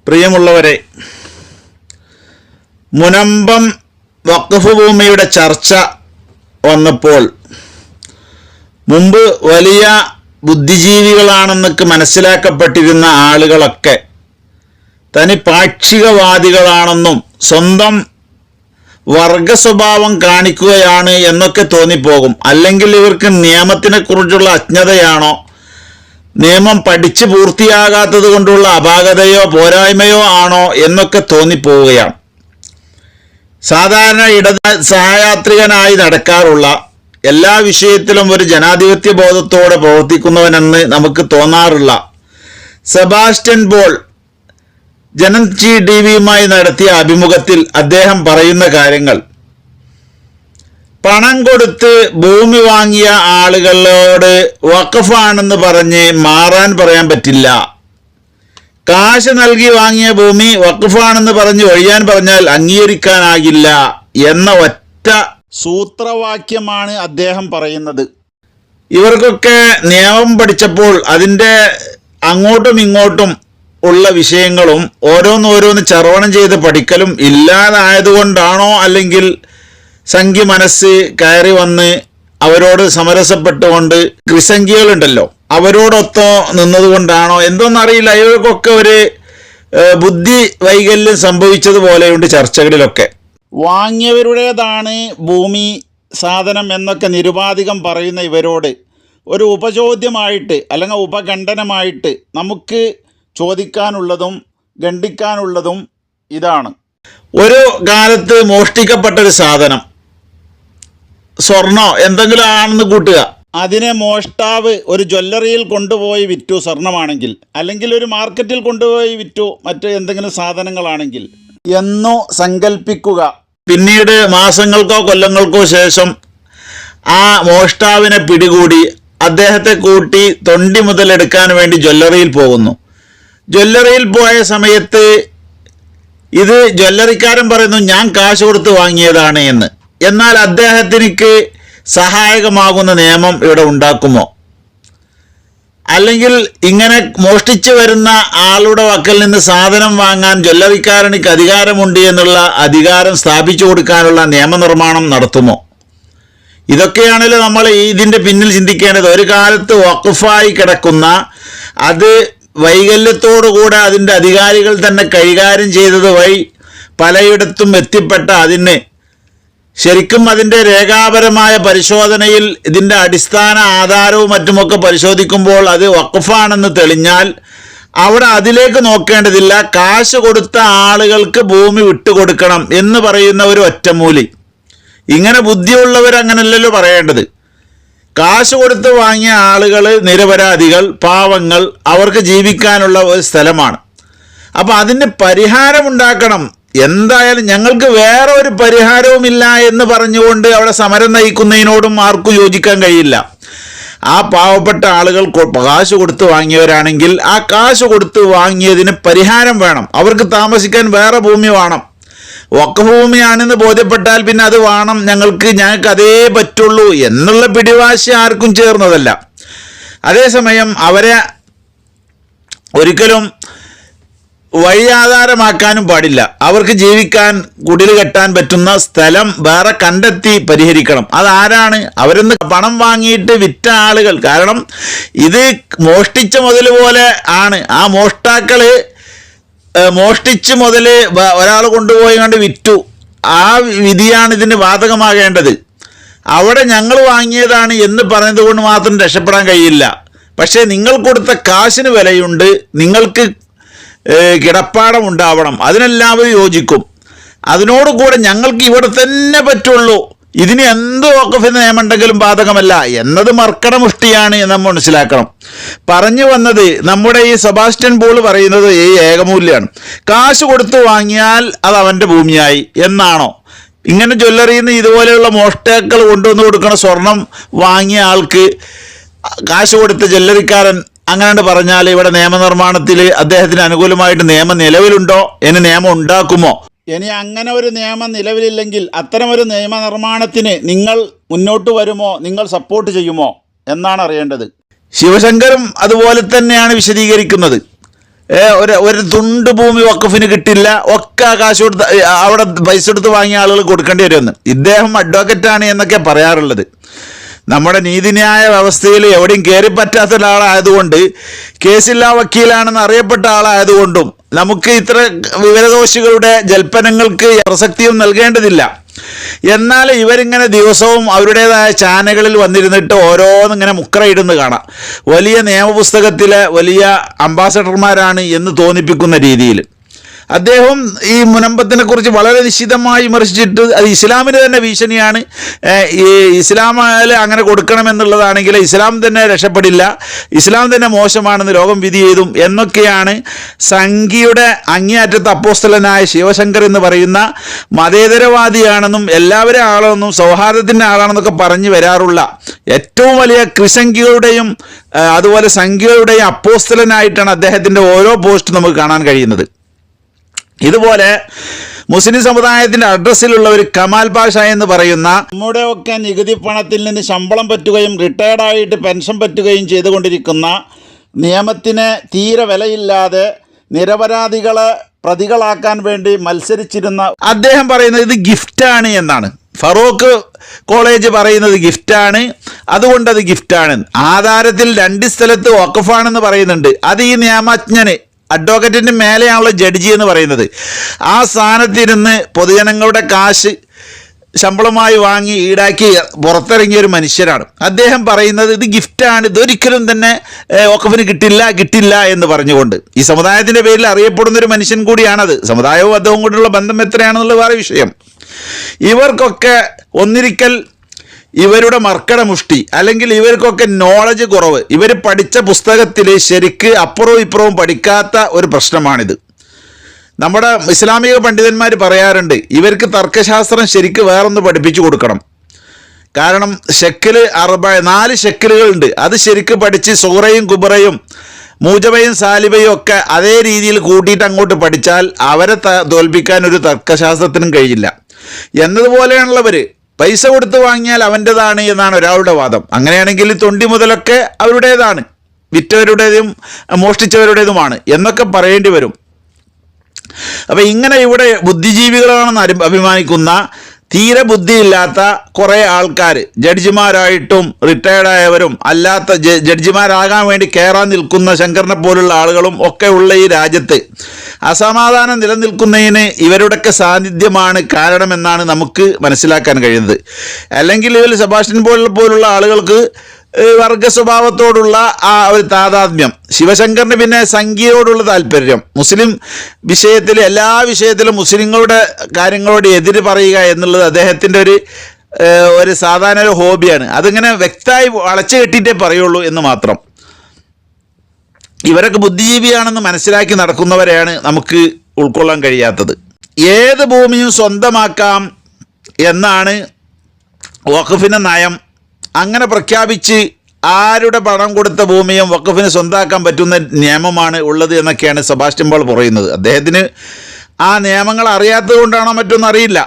പ്രിയമുള്ളവരെ, മുനമ്പം വഖഫ് ഭൂമിയുടെ ചർച്ച വന്നപ്പോൾ മുമ്പ് വലിയ ബുദ്ധിജീവികളാണെന്നൊക്കെ മനസ്സിലാക്കപ്പെട്ടിരുന്ന ആളുകളൊക്കെ തനി പാക്ഷികവാദികളാണെന്നും സ്വന്തം വർഗ സ്വഭാവം കാണിക്കുകയാണ് എന്നൊക്കെ തോന്നിപ്പോകും. അല്ലെങ്കിൽ ഇവർക്ക് നിയമത്തിനെക്കുറിച്ചുള്ള അജ്ഞതയാണോ, നിയമം പഠിച്ച് പൂർത്തിയാകാത്തത് കൊണ്ടുള്ള അപാകതയോ പോരായ്മയോ ആണോ എന്നൊക്കെ തോന്നിപ്പോവുകയാണ്. സാധാരണ സഹയാത്രികനായി നടക്കാറുള്ള എല്ലാ വിഷയത്തിലും ഒരു ജനാധിപത്യ ബോധത്തോടെ പ്രവർത്തിക്കുന്നവനെന്ന് നമുക്ക് തോന്നാറുള്ള സെബാസ്റ്റ്യൻ പോൾ ജനം ടിവിയുമായി നടത്തിയ അഭിമുഖത്തിൽ അദ്ദേഹം പറയുന്ന കാര്യങ്ങൾ, പണം കൊടുത്ത് ഭൂമി വാങ്ങിയ ആളുകളോട് വഖഫാണെന്ന് പറഞ്ഞ് മാറാൻ പറയാൻ പറ്റില്ല. കാശ് നൽകി വാങ്ങിയ ഭൂമി വഖഫാണെന്ന് പറഞ്ഞ് ഒഴിയാൻ പറഞ്ഞാൽ അംഗീകരിക്കാനാകില്ല എന്ന ഒറ്റ സൂത്രവാക്യമാണ് അദ്ദേഹം പറയുന്നത്. ഇവർക്കൊക്കെ നിയമം പഠിച്ചപ്പോൾ അതിൻ്റെ അങ്ങോട്ടും ഇങ്ങോട്ടും ഉള്ള വിഷയങ്ങളും ഓരോന്നോരോന്ന് ചർവണം ചെയ്ത് പഠിക്കലും ഇല്ലാതായതുകൊണ്ടാണോ, അല്ലെങ്കിൽ സംഖ്യ മനസ്സ് കയറി വന്ന് അവരോട് സമരസപ്പെട്ടുകൊണ്ട് ക്രിസംഖ്യകളുണ്ടല്ലോ അവരോടൊത്തോ നിന്നതുകൊണ്ടാണോ എന്തോന്നറിയില്ല. ഇവർക്കൊക്കെ ഒരു ബുദ്ധി വൈകല്യം സംഭവിച്ചതുപോലെയുണ്ട് ചർച്ചകളിലൊക്കെ. വാങ്ങിയവരുടേതാണ് ഭൂമി സാധനം എന്നൊക്കെ നിരുപാധികം പറയുന്ന ഇവരോട് ഒരു ഉപചോദ്യമായിട്ട് അല്ലെങ്കിൽ ഉപഖണ്ഡനമായിട്ട് നമുക്ക് ചോദിക്കാനുള്ളതും ഖണ്ഡിക്കാനുള്ളതും ഇതാണ്. ഒരു കാലത്ത് മോഷ്ടിക്കപ്പെട്ടൊരു സാധനം, സ്വർണ്ണോ എന്തെങ്കിലും ആണെന്ന് കൂട്ടുക, അതിനെ മോഷ്ടാവ് ഒരു ജ്വല്ലറിയിൽ കൊണ്ടുപോയി വിറ്റു സ്വർണ്ണമാണെങ്കിൽ, അല്ലെങ്കിൽ ഒരു മാർക്കറ്റിൽ കൊണ്ടുപോയി വിറ്റു മറ്റ് എന്തെങ്കിലും സാധനങ്ങളാണെങ്കിൽ എന്നോ സങ്കല്പിക്കുക. പിന്നീട് മാസങ്ങൾക്കോ കൊല്ലങ്ങൾക്കോ ശേഷം ആ മോഷ്ടാവിനെ പിടികൂടി അദ്ദേഹത്തെ കൂട്ടി തൊണ്ടി മുതലെടുക്കാൻ വേണ്ടി ജ്വല്ലറിയിൽ പോകുന്നു. ജ്വല്ലറിയിൽ പോയ സമയത്ത് ഇത് ജ്വല്ലറിക്കാരൻ പറയുന്നു ഞാൻ കാശ് കൊടുത്ത് വാങ്ങിയതാണ് എന്ന്. എന്നാൽ അദ്ദേഹത്തിനിക്ക് സഹായകമാകുന്ന നിയമം ഇവിടെ ഉണ്ടാക്കുമോ? അല്ലെങ്കിൽ ഇങ്ങനെ മോഷ്ടിച്ചു വരുന്ന ആളുടെ വക്കൽ നിന്ന് സാധനം വാങ്ങാൻ ജ്വല്ലറിക്കാരനിക്ക് അധികാരമുണ്ട് എന്നുള്ള അധികാരം സ്ഥാപിച്ചു കൊടുക്കാനുള്ള നിയമനിർമ്മാണം നടത്തുമോ? ഇതൊക്കെയാണല്ലോ നമ്മൾ ഇതിൻ്റെ പിന്നിൽ ചിന്തിക്കേണ്ടത്. ഒരു കാലത്ത് വഖഫായി കിടക്കുന്ന അത് വൈകല്യത്തോടുകൂടെ അതിൻ്റെ അധികാരികൾ തന്നെ കൈകാര്യം ചെയ്തത് വഴി പലയിടത്തും എത്തിപ്പെട്ട അതിന് ശരിക്കും അതിൻ്റെ രേഖാപരമായ പരിശോധനയിൽ ഇതിൻ്റെ അടിസ്ഥാന ആധാരവും മറ്റുമൊക്കെ പരിശോധിക്കുമ്പോൾ അത് വഖഫാണെന്ന് തെളിഞ്ഞാൽ അവിടെ അതിലേക്ക് നോക്കേണ്ടതില്ല, കാശ് കൊടുത്ത ആളുകൾക്ക് ഭൂമി വിട്ടുകൊടുക്കണം എന്ന് പറയുന്ന ഒരു ഒറ്റമൂലി. ഇങ്ങനെ ബുദ്ധിയുള്ളവരങ്ങനല്ലല്ലോ പറയേണ്ടത്. കാശ് കൊടുത്ത് വാങ്ങിയ ആളുകൾ നിരപരാധികൾ, പാവങ്ങൾ, അവർക്ക് ജീവിക്കാനുള്ള ഒരു സ്ഥലമാണ്. അപ്പോൾ അതിന് പരിഹാരമുണ്ടാക്കണം. എന്തായാലും ഞങ്ങൾക്ക് വേറെ ഒരു പരിഹാരവുമില്ല എന്ന് പറഞ്ഞുകൊണ്ട് അവിടെ സമരം നയിക്കുന്നതിനോടും ആർക്കും യോജിക്കാൻ കഴിയില്ല. ആ പാവപ്പെട്ട ആളുകൾ കാശ് കൊടുത്ത് വാങ്ങിയവരാണെങ്കിൽ ആ കാശ് കൊടുത്ത് വാങ്ങിയതിന് പരിഹാരം വേണം. അവർക്ക് താമസിക്കാൻ വേറെ ഭൂമി വേണം. വഖഫ് ഭൂമിയാണെന്ന് ബോധ്യപ്പെട്ടാൽ പിന്നെ അത് വേണം, ഞങ്ങൾക്ക് അതേ പറ്റുള്ളൂ എന്നുള്ള പിടിവാശി ആർക്കും ചേർന്നതല്ല. അതേസമയം അവരെ ഒരിക്കലും വഴിയാധാരമാക്കാനും പാടില്ല. അവർക്ക് ജീവിക്കാൻ കുടിൽ കെട്ടാൻ പറ്റുന്ന സ്ഥലം വേറെ കണ്ടെത്തി പരിഹരിക്കണം. അതാരാണ്? അവരൊന്ന് പണം വാങ്ങിയിട്ട് വിറ്റ ആളുകൾ. കാരണം ഇത് മോഷ്ടിച്ച മുതൽ പോലെ ആണ്. ആ മോഷ്ടാക്കള് മോഷ്ടിച്ച് മുതൽ ഒരാൾ കൊണ്ടുപോയി കണ്ട് വിറ്റു. ആ വിധിയാണ് ഇതിന് ബാധകമാകേണ്ടത്. അവിടെ ഞങ്ങൾ വാങ്ങിയതാണ് എന്ന് പറയുന്നത് കൊണ്ട് മാത്രം രക്ഷപ്പെടാൻ കഴിയില്ല. പക്ഷേ നിങ്ങൾ കൊടുത്ത കാശിന് വിലയുണ്ട്, നിങ്ങൾക്ക് കിടപ്പാടം ഉണ്ടാവണം, അതിനെല്ലാവരും യോജിക്കും. അതിനോടുകൂടെ ഞങ്ങൾക്ക് ഇവിടെ തന്നെ പറ്റുള്ളൂ, ഇതിന് എന്ത് വഖഫ് നിയമമുണ്ടെങ്കിലും ബാധകമല്ല എന്നത് മർക്കട മുഷ്ടിയാണ് എന്ന് നമ്മൾ മനസ്സിലാക്കണം. പറഞ്ഞു വന്നത് നമ്മുടെ ഈ സെബാസ്റ്റ്യൻ പോൾ പറയുന്നത് ഈ ഏകമൂല്യമാണ്. കാശ് കൊടുത്ത് വാങ്ങിയാൽ അത് അവൻ്റെ ഭൂമിയായി എന്നാണോ? ഇങ്ങനെ ജ്വല്ലറിയിൽ നിന്ന് ഇതുപോലെയുള്ള മോഷ്ടാക്കൾ കൊണ്ടുവന്ന് കൊടുക്കണ സ്വർണം വാങ്ങിയ ആൾക്ക് കാശ് കൊടുത്ത ജ്വല്ലറിക്കാരൻ അങ്ങനെ പറഞ്ഞാൽ ഇവിടെ നിയമനിർമ്മാണത്തിൽ അദ്ദേഹത്തിന് അനുകൂലമായിട്ട് നിയമം നിലവിലുണ്ടോ? ഇനി നിയമം ഉണ്ടാക്കുമോ? ഇനി അങ്ങനെ ഒരു നിയമം നിലവിലില്ലെങ്കിൽ അത്തരമൊരു നിയമനിർമ്മാണത്തിന് നിങ്ങൾ മുന്നോട്ട് വരുമോ, നിങ്ങൾ സപ്പോർട്ട് ചെയ്യുമോ എന്നാണ് അറിയേണ്ടത്. ശിവശങ്കറും അതുപോലെ തന്നെയാണ് വിശദീകരിക്കുന്നത്. ഒരു തുണ്ട് ഭൂമി വഖഫിന് കിട്ടില്ല, ഒക്കെ കാശ് കൊടുത്ത് അവിടെ പൈസ കൊടുത്ത് വാങ്ങിയ ആളുകൾ കൊടുക്കേണ്ടി വരുമെന്ന്. ഇദ്ദേഹം അഡ്വക്കറ്റാണ് എന്നൊക്കെ പറയാറുള്ളത്. നമ്മുടെ നീതിന്യായ വ്യവസ്ഥയിൽ എവിടെയും കയറി പറ്റാത്ത ഒരാളായതുകൊണ്ട്, കേസില്ലാ വക്കീലാണെന്ന് അറിയപ്പെട്ട ആളായതുകൊണ്ടും നമുക്ക് ഇത്ര വിവരദോഷികളുടെ ജൽപ്പനങ്ങൾക്ക് പ്രസക്തിയും നൽകേണ്ടതില്ല. എന്നാൽ ഇവരിങ്ങനെ ദിവസവും അവരുടേതായ ചാനലുകളിൽ വന്നിരുന്നിട്ട് ഓരോന്നിങ്ങനെ മുക്കറയിടുന്ന് കാണാം. വലിയ നിയമപുസ്തകത്തിലെ വലിയ അംബാസഡർമാരാണ് എന്ന് തോന്നിപ്പിക്കുന്ന രീതിയിൽ അദ്ദേഹം ഈ മുനമ്പത്തിനെ കുറിച്ച് വളരെ നിശ്ചിതമായി വിമർശിച്ചിട്ട് അത് ഇസ്ലാമിന് തന്നെ ഭീഷണിയാണ്. ഈ ഇസ്ലാമിൽ അങ്ങനെ കൊടുക്കണമെന്നുള്ളതാണെങ്കിൽ ഇസ്ലാം തന്നെ രക്ഷപ്പെടില്ല, ഇസ്ലാം തന്നെ മോശമാണെന്ന് ലോകം വിധി ചെയ്തും എന്നൊക്കെയാണ് സംഘിയുടെ അങ്ങേയറ്റത്ത് അപ്പോസ്തലനായ ശിവശങ്കർ എന്ന് പറയുന്ന മതേതരവാദിയാണെന്നും എല്ലാവരും ആളെന്നും സൗഹാർദ്ദത്തിൻ്റെ ആളാണെന്നൊക്കെ പറഞ്ഞു വരാറുള്ള ഏറ്റവും വലിയ ക്രിസംഖികളുടെയും അതുപോലെ സംഖ്യകളുടെയും അപ്പോസ്തലനായിട്ടാണ് അദ്ദേഹത്തിൻ്റെ ഓരോ പോസ്റ്റ് നമുക്ക് കാണാൻ കഴിയുന്നത്. ഇതുപോലെ മുസ്ലിം സമുദായത്തിൻ്റെ അഡ്രസ്സിലുള്ള ഒരു കമാൽ പാഷ എന്ന് പറയുന്ന നമ്മുടെയൊക്കെ നികുതി പണത്തിൽ നിന്ന് ശമ്പളം പറ്റുകയും റിട്ടയർഡായിട്ട് പെൻഷൻ പറ്റുകയും ചെയ്തുകൊണ്ടിരിക്കുന്ന നിയമത്തിന് തീരെ വിലയില്ലാതെ നിരപരാധികളെ പ്രതികളാക്കാൻ വേണ്ടി മത്സരിച്ചിരുന്ന അദ്ദേഹം പറയുന്നത് ഇത് ഗിഫ്റ്റാണ് എന്നാണ്. ഫറൂഖ് കോളേജ് പറയുന്നത് ഗിഫ്റ്റാണ്, അതുകൊണ്ടത് ഗിഫ്റ്റാണ്. ആധാരത്തിൽ 2 സ്ഥലത്ത് വഖഫാണെന്ന് പറയുന്നുണ്ട്. അത് ഈ നിയമജ്ഞന് അഡ്വക്കറ്റിൻ്റെ മേലെയാണല്ലോ ജഡ്ജി എന്ന് പറയുന്നത്. ആ സ്ഥാനത്തിരുന്ന് പൊതുജനങ്ങളുടെ കാശ് ശമ്പളമായി വാങ്ങി ഈടാക്കി പുറത്തിറങ്ങിയ ഒരു മനുഷ്യരാണ്. അദ്ദേഹം പറയുന്നത് ഇത് ഗിഫ്റ്റാണ്, ഇതൊരിക്കലും തന്നെ വഖഫിന് കിട്ടില്ല എന്ന് പറഞ്ഞുകൊണ്ട് ഈ സമുദായത്തിൻ്റെ പേരിൽ അറിയപ്പെടുന്നൊരു മനുഷ്യൻ കൂടിയാണത്. സമുദായവും അദ്ദേഹവും കൂടിയുള്ള ബന്ധം എത്രയാണെന്നുള്ള വേറെ വിഷയം. ഇവർക്കൊക്കെ ഒന്നിരിക്കൽ ഇവരുടെ മർക്കട മുഷ്ടി അല്ലെങ്കിൽ ഇവർക്കൊക്കെ നോളജ് കുറവ്, ഇവർ പഠിച്ച പുസ്തകത്തിൽ ശരിക്ക് അപ്പുറവും ഇപ്പുറവും പഠിക്കാത്ത ഒരു പ്രശ്നമാണിത്. നമ്മുടെ ഇസ്ലാമിക പണ്ഡിതന്മാർ പറയാറുണ്ട് ഇവർക്ക് തർക്കശാസ്ത്രം ശരിക്ക് വേറൊന്ന് പഠിപ്പിച്ചു കൊടുക്കണം. കാരണം ഷെക്കിൽ 4 ഷെക്കിലുകളുണ്ട്, അത് ശരിക്ക് പഠിച്ച് സൂറയും കുബറയും മൂജബയും സാലിബയും ഒക്കെ അതേ രീതിയിൽ കൂട്ടിയിട്ട് അങ്ങോട്ട് പഠിച്ചാൽ അവരെ തോൽപ്പിക്കാൻ ഒരു തർക്കശാസ്ത്രത്തിനും കഴിയില്ല. എന്നതുപോലെയാണുള്ളവർ പൈസ കൊടുത്ത് വാങ്ങിയാൽ അവൻ്റെതാണ് എന്നാണ് ഒരാളുടെ വാദം. അങ്ങനെയാണെങ്കിൽ തൊണ്ടി മുതലൊക്കെ അവരുടേതാണ്, വിറ്റവരുടേതും മോഷ്ടിച്ചവരുടേതുമാണ് എന്നൊക്കെ പറയേണ്ടി വരും. അപ്പം ഇങ്ങനെ ഇവിടെ ബുദ്ധിജീവികളാണെന്ന് അഭിമാനിക്കുന്ന തീരെ ബുദ്ധിയില്ലാത്ത കുറേ ആൾക്കാർ ജഡ്ജിമാരായിട്ടും റിട്ടയർഡായവരും അല്ലാത്ത ജഡ്ജിമാരാകാൻ വേണ്ടി കയറാൻ നിൽക്കുന്ന ശങ്കറിനെ പോലുള്ള ആളുകളും ഒക്കെ ഉള്ള ഈ രാജ്യത്ത് അസമാധാനം നിലനിൽക്കുന്നതിന് ഇവരുടെയൊക്കെ സാന്നിധ്യമാണ് കാരണമെന്നാണ് നമുക്ക് മനസ്സിലാക്കാൻ കഴിയുന്നത്. അല്ലെങ്കിൽ ഇതിൽ സെബാസ്റ്റ്യൻ പോലുള്ള ആളുകൾക്ക് വർഗ സ്വഭാവത്തോടുള്ള ആ ഒരു താതാത്മ്യം, ശിവശങ്കറിന് പിന്നെ സംഖ്യയോടുള്ള താല്പര്യം, മുസ്ലിം വിഷയത്തിൽ എല്ലാ വിഷയത്തിലും മുസ്ലിങ്ങളുടെ കാര്യങ്ങളോട് എതിര് പറയുക എന്നുള്ളത് അദ്ദേഹത്തിൻ്റെ ഒരു സാധാരണ ഒരു ഹോബിയാണ്. അതിങ്ങനെ വ്യക്തമായി വളച്ചു കെട്ടിയിട്ടേ പറയുള്ളൂ എന്ന് മാത്രം. ഇവരൊക്കെ ബുദ്ധിജീവിയാണെന്ന് മനസ്സിലാക്കി നടക്കുന്നവരെയാണ് നമുക്ക് ഉൾക്കൊള്ളാൻ കഴിയാത്തത്. ഏത് ഭൂമിയും സ്വന്തമാക്കാം എന്നാണ് വഖഫിൻ്റെ നയം. അങ്ങനെ പ്രഖ്യാപിച്ച് ആരുടെ പണം കൊടുത്ത ഭൂമിയും വഖഫിന് സ്വന്തമാക്കാൻ പറ്റുന്ന നിയമമാണ് ഉള്ളത് എന്നൊക്കെയാണ് സെബാസ്റ്റ്യൻ പോൾ പറയുന്നത്. അദ്ദേഹത്തിന് ആ നിയമങ്ങൾ അറിയാത്തത് കൊണ്ടാണോ മറ്റൊന്നും അറിയില്ല.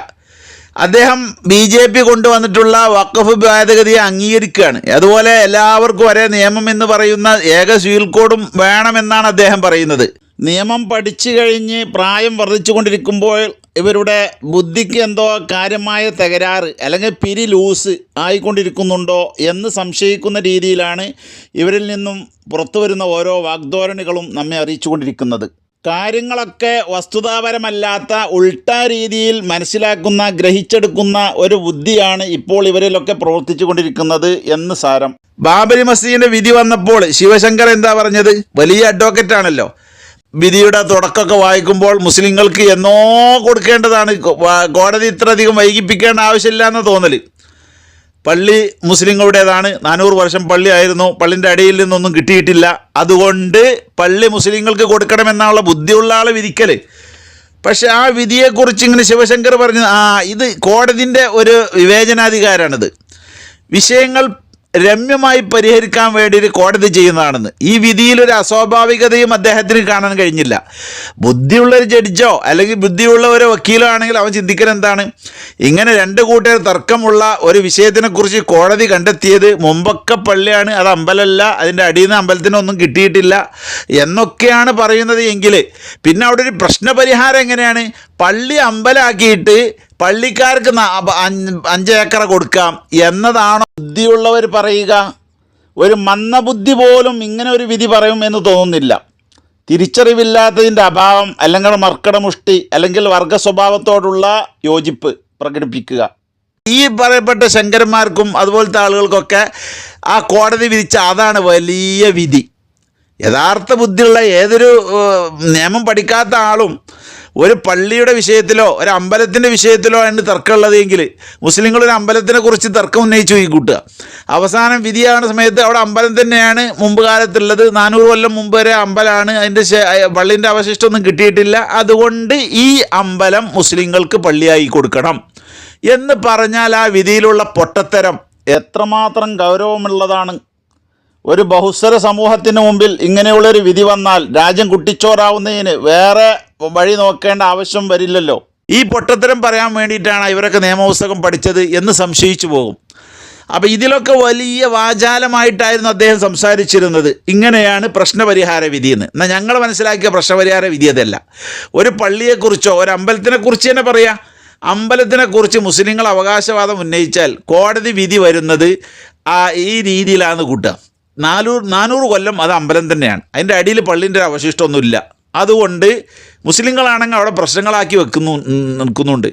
അദ്ദേഹം BJP കൊണ്ടുവന്നിട്ടുള്ള വഖഫ് ഭേദഗതിയെ അംഗീകരിക്കുകയാണ്. അതുപോലെ എല്ലാവർക്കും ഒരേ നിയമം എന്ന് പറയുന്ന ഏക സിവിൽ കോഡും വേണമെന്നാണ് അദ്ദേഹം പറയുന്നത്. നിയമം പഠിച്ചു കഴിഞ്ഞ് പ്രായം വർദ്ധിച്ചു കൊണ്ടിരിക്കുമ്പോൾ ഇവരുടെ ബുദ്ധിക്ക് എന്തോ കാര്യമായ തകരാറ് അല്ലെങ്കിൽ പിരി ലൂസ് ആയിക്കൊണ്ടിരിക്കുന്നുണ്ടോ എന്ന് സംശയിക്കുന്ന രീതിയിലാണ് ഇവരിൽ നിന്നും പുറത്തു വരുന്ന ഓരോ വാഗ്ധോരണികളും നമ്മെ അറിയിച്ചുകൊണ്ടിരിക്കുന്നത്. കാര്യങ്ങളൊക്കെ വസ്തുതാപരമല്ലാത്ത ഉൾട്ടാ രീതിയിൽ മനസ്സിലാക്കുന്ന ഗ്രഹിച്ചെടുക്കുന്ന ഒരു ബുദ്ധിയാണ് ഇപ്പോൾ ഇവരിലൊക്കെ പ്രവർത്തിച്ചു കൊണ്ടിരിക്കുന്നത് എന്ന് സാരം. ബാബരി മസ്ജിദിൻ്റെ വിധി വന്നപ്പോൾ ശിവശങ്കർ എന്താ പറഞ്ഞത്? വലിയ അഡ്വക്കറ്റാണല്ലോ. വിധിയുടെ തുടക്കമൊക്കെ വായിക്കുമ്പോൾ മുസ്ലിങ്ങൾക്ക് എന്നോ കൊടുക്കേണ്ടതാണ്, കോടതി ഇത്രയധികം വൈകിപ്പിക്കേണ്ട ആവശ്യമില്ല എന്ന തോന്നൽ. പള്ളി മുസ്ലിങ്ങളുടേതാണ്, 400 വർഷം പള്ളി ആയിരുന്നു, പള്ളിൻ്റെ അടിയിൽ നിന്നൊന്നും കിട്ടിയിട്ടില്ല, അതുകൊണ്ട് പള്ളി മുസ്ലിങ്ങൾക്ക് കൊടുക്കണമെന്നുള്ള ബുദ്ധിയുള്ള ആൾ വിധിക്കൽ. പക്ഷെ ആ വിധിയെക്കുറിച്ച് ഇങ്ങനെ ശിവശങ്കർ പറഞ്ഞു, ഇത് കോടതിൻ്റെ ഒരു വിവേചനാധികാരമാണിത്. വിഷയങ്ങൾ രമ്യമായി പരിഹരിക്കാൻ വേണ്ടി കോടതി ചെയ്യുന്നതാണെന്ന്. ഈ വിധിയിലൊരു അസ്വാഭാവികതയും അദ്ദേഹത്തിന് കാണാൻ കഴിഞ്ഞില്ല. ബുദ്ധിയുള്ളൊരു ജഡ്ജോ അല്ലെങ്കിൽ ബുദ്ധിയുള്ള ഒരു വക്കീലോ ആണെങ്കിൽ അവൻ ചിന്തിക്കുന്നത് എന്താണ്, ഇങ്ങനെ രണ്ട് കൂട്ടർ തർക്കമുള്ള ഒരു വിഷയത്തിനെക്കുറിച്ച് കോടതി കണ്ടെത്തിയത് മുമ്പൊക്കെ പള്ളിയാണ്, അത് അമ്പലമല്ല, അതിൻ്റെ അടിയിൽ നിന്ന് അമ്പലത്തിനൊന്നും കിട്ടിയിട്ടില്ല എന്നൊക്കെയാണ് പറയുന്നത് എങ്കിൽ പിന്നെ അവിടെ ഒരു പ്രശ്നപരിഹാരം എങ്ങനെയാണ്? പള്ളി അമ്പലമാക്കിയിട്ട് പള്ളിക്കാർക്ക് 5 ഏക്കർ കൊടുക്കാം എന്നതാണോ ബുദ്ധിയുള്ളവർ പറയുക? ഒരു മന്ദബുദ്ധി പോലും ഇങ്ങനെ ഒരു വിധി പറയും എന്ന് തോന്നുന്നില്ല. തിരിച്ചറിവില്ലാത്തതിൻ്റെ അഭാവം, അല്ലെങ്കിൽ മർക്കടമുഷ്ടി, അല്ലെങ്കിൽ വർഗ സ്വഭാവത്തോടുള്ള യോജിപ്പ് പ്രകടിപ്പിക്കുക. ഈ പറയപ്പെട്ട ശങ്കരന്മാർക്കും അതുപോലത്തെ ആളുകൾക്കൊക്കെ ആ കോടതി വിധിച്ച അതാണ് വലിയ വിധി. യഥാർത്ഥ ബുദ്ധിയുള്ള ഏതൊരു നിയമം പഠിക്കാത്ത ആളും ഒരു പള്ളിയുടെ വിഷയത്തിലോ ഒരു അമ്പലത്തിൻ്റെ വിഷയത്തിലോ ആണ് തർക്കമുള്ളതെങ്കിൽ മുസ്ലിങ്ങളൊരു അമ്പലത്തിനെ കുറിച്ച് തർക്കം ഉന്നയിച്ചു പോയി കൂട്ടുക. അവസാനം വിധിയാകുന്ന സമയത്ത് അവിടെ അമ്പലം തന്നെയാണ് മുമ്പ് കാലത്തുള്ളത്, 400 കൊല്ലം മുമ്പ് വരെ അമ്പലമാണ്, അതിൻ്റെ പള്ളീൻ്റെ അവശിഷ്ടമൊന്നും കിട്ടിയിട്ടില്ല, അതുകൊണ്ട് ഈ അമ്പലം മുസ്ലിങ്ങൾക്ക് പള്ളിയായി കൊടുക്കണം എന്ന് പറഞ്ഞാൽ ആ വിധിയിലുള്ള പൊട്ടത്തരം എത്രമാത്രം ഗൗരവമുള്ളതാണ്. ഒരു ബഹുസ്വര സമൂഹത്തിന് മുമ്പിൽ ഇങ്ങനെയുള്ളൊരു വിധി വന്നാൽ രാജ്യം കുട്ടിച്ചോറാവുന്നതിന് വേറെ വഴി നോക്കേണ്ട ആവശ്യം വരില്ലല്ലോ. ഈ പൊട്ടത്തരം പറയാൻ വേണ്ടിയിട്ടാണ് ഇവരൊക്കെ നിയമപുസ്തകം പഠിച്ചത് എന്ന് സംശയിച്ചു പോകും. അപ്പോൾ ഇതിലൊക്കെ വലിയ വാചാലമായിട്ടായിരുന്നു അദ്ദേഹം സംസാരിച്ചിരുന്നത്. ഇങ്ങനെയാണ് പ്രശ്നപരിഹാര വിധി എന്ന്. എന്നാൽ ഞങ്ങൾ മനസ്സിലാക്കിയ പ്രശ്നപരിഹാര വിധി അതല്ല. ഒരു പള്ളിയെക്കുറിച്ചോ ഒരു അമ്പലത്തിനെക്കുറിച്ച് തന്നെ പറയാം. അമ്പലത്തിനെക്കുറിച്ച് മുസ്ലിങ്ങൾ അവകാശവാദം ഉന്നയിച്ചാൽ കോടതി വിധി വരുന്നത് ഈ രീതിയിലാണ് കൂട്ടുക. 400 കൊല്ലം അത് അമ്പലം തന്നെയാണ്, അതിൻ്റെ അടിയിൽ പള്ളീൻ്റെ അവശിഷ്ടമൊന്നുമില്ല. അതുകൊണ്ട് മുസ്ലിങ്ങളാണെങ്കിൽ അവിടെ പ്രശ്നങ്ങളാക്കി നിൽക്കുന്നുണ്ട്.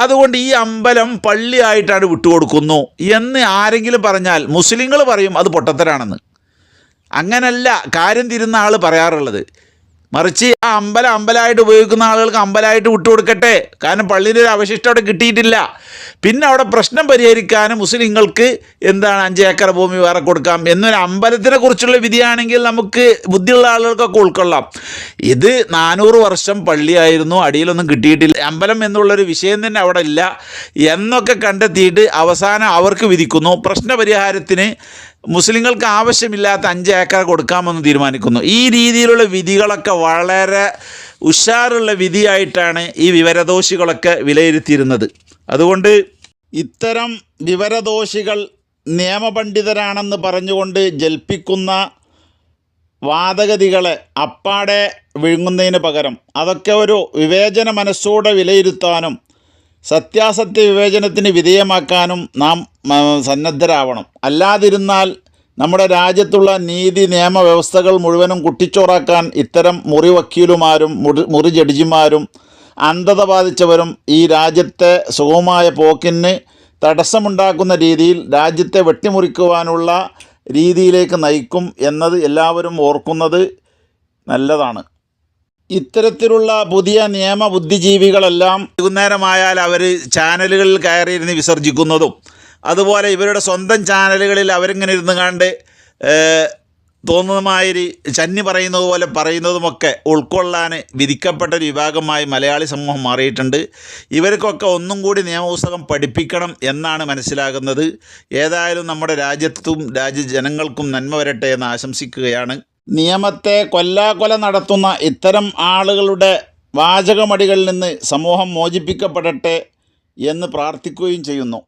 അതുകൊണ്ട് ഈ അമ്പലം പള്ളിയായിട്ടാണ് വിട്ടുകൊടുക്കുന്നു എന്ന് ആരെങ്കിലും പറഞ്ഞാൽ മുസ്ലിങ്ങൾ പറയും അത് പൊട്ടത്തരാണെന്ന്. അങ്ങനല്ല കാര്യം തിരുന്ന ആൾ പറയാറുള്ളത്. മറിച്ച് ആ അമ്പലമായിട്ട് ഉപയോഗിക്കുന്ന ആളുകൾക്ക് അമ്പലമായിട്ട് വിട്ടുകൊടുക്കട്ടെ, കാരണം പള്ളിയുടെ ഒരു അവശിഷ്ടം അവിടെ കിട്ടിയിട്ടില്ല. പിന്നെ അവിടെ പ്രശ്നം പരിഹരിക്കാനും മുസ്ലിങ്ങൾക്ക് 5 ഏക്കർ ഭൂമി വേറെ കൊടുക്കാം എന്നൊരു അമ്പലത്തിനെ കുറിച്ചുള്ള വിധിയാണെങ്കിൽ നമുക്ക് ബുദ്ധിയുള്ള ആളുകൾക്കൊക്കെ ഉൾക്കൊള്ളാം. ഇത് 400 വർഷം പള്ളിയായിരുന്നു, അടിയിലൊന്നും കിട്ടിയിട്ടില്ല, അമ്പലം എന്നുള്ളൊരു വിഷയം തന്നെ അവിടെ ഇല്ല എന്നൊക്കെ കണ്ടെത്തിയിട്ട് അവസാനം അവർക്ക് വിധിക്കുന്നു. പ്രശ്നപരിഹാരത്തിന് മുസ്ലിങ്ങൾക്ക് ആവശ്യമില്ലാത്ത 5 ഏക്കർ കൊടുക്കാമെന്ന് തീരുമാനിക്കുന്നു. ഈ രീതിയിലുള്ള വിധികളൊക്കെ വളരെ ഉഷാറുള്ള വിധിയായിട്ടാണ് ഈ വിവരദോഷികളൊക്കെ വിലയിരുത്തിയിരുന്നത്. അതുകൊണ്ട് ഇത്തരം വിവരദോഷികൾ നിയമപണ്ഡിതരാണെന്ന് പറഞ്ഞുകൊണ്ട് ജൽപ്പിക്കുന്ന വാദഗതികളെ അപ്പാടെ വിഴുങ്ങുന്നതിന് പകരം അതൊക്കെ ഒരു വിവേചന മനസ്സോടെ വിലയിരുത്താനും സത്യാസത്യ വിവേചനത്തിന് വിധേയമാക്കാനും നാം സന്നദ്ധരാവണം. അല്ലാതിരുന്നാൽ നമ്മുടെ രാജ്യത്തുള്ള നീതി നിയമ വ്യവസ്ഥകൾ മുഴുവനും കുട്ടിച്ചോറാക്കാൻ ഇത്തരം മുറി വക്കീലുമാരും മുറി ജഡ്ജിമാരും അന്ധത ബാധിച്ചവരും ഈ രാജ്യത്തെ സുഗമമായ പോക്കിന് തടസ്സമുണ്ടാക്കുന്ന രീതിയിൽ രാജ്യത്തെ വെട്ടിമുറിക്കുവാനുള്ള രീതിയിലേക്ക് നയിക്കും എന്നത് എല്ലാവരും ഓർക്കുന്നത് നല്ലതാണ്. ഇത്തരത്തിലുള്ള പുതിയ നിയമ ബുദ്ധിജീവികളെല്ലാം വൈകുന്നേരമായാൽ അവർ ചാനലുകളിൽ കയറിയിരുന്ന് വിസർജിക്കുന്നതും അതുപോലെ ഇവരുടെ സ്വന്തം ചാനലുകളിൽ അവരിങ്ങനെ ഇരുന്ന് കണ്ട് തോന്നുന്നമാതിരി ചന്നി പറയുന്നത് പോലെ പറയുന്നതുമൊക്കെ ഉൾക്കൊള്ളാൻ വിധിക്കപ്പെട്ട ഒരു വിഭാഗമായി മലയാളി സമൂഹം മാറിയിട്ടുണ്ട്. ഇവർക്കൊക്കെ ഒന്നും കൂടി നിയമപുസ്തകം പഠിപ്പിക്കണം എന്നാണ് മനസ്സിലാകുന്നത്. ഏതായാലും നമ്മുടെ രാജ്യത്തും ജനങ്ങൾക്കും നന്മ വരട്ടെ എന്ന് ആശംസിക്കുകയാണ്. നിയമത്തെ കൊല്ലാകൊല നടത്തുന്ന ഇത്തരം ആളുകളുടെ വാചകമടികളിൽ നിന്ന് സമൂഹം മോചിപ്പിക്കപ്പെടട്ടെ എന്ന് പ്രാർത്ഥിക്കുകയും ചെയ്യുന്നു.